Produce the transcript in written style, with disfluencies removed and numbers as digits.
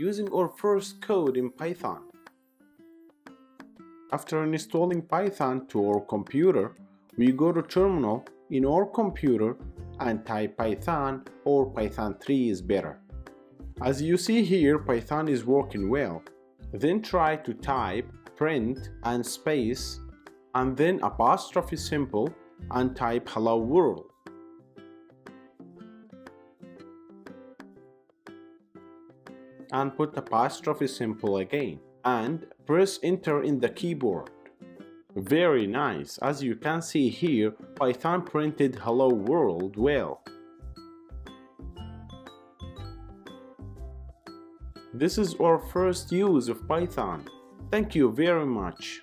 using our first code in Python. After installing Python to our computer, we go to terminal in our computer and type Python, or Python 3 is better. As you see here, Python is working well. Then try to type print and space and then apostrophe symbol and type hello world. And put apostrophe symbol again and press enter in the keyboard. Very nice. As you can see here, Python printed hello world well. This is our first use of Python. Thank you very much.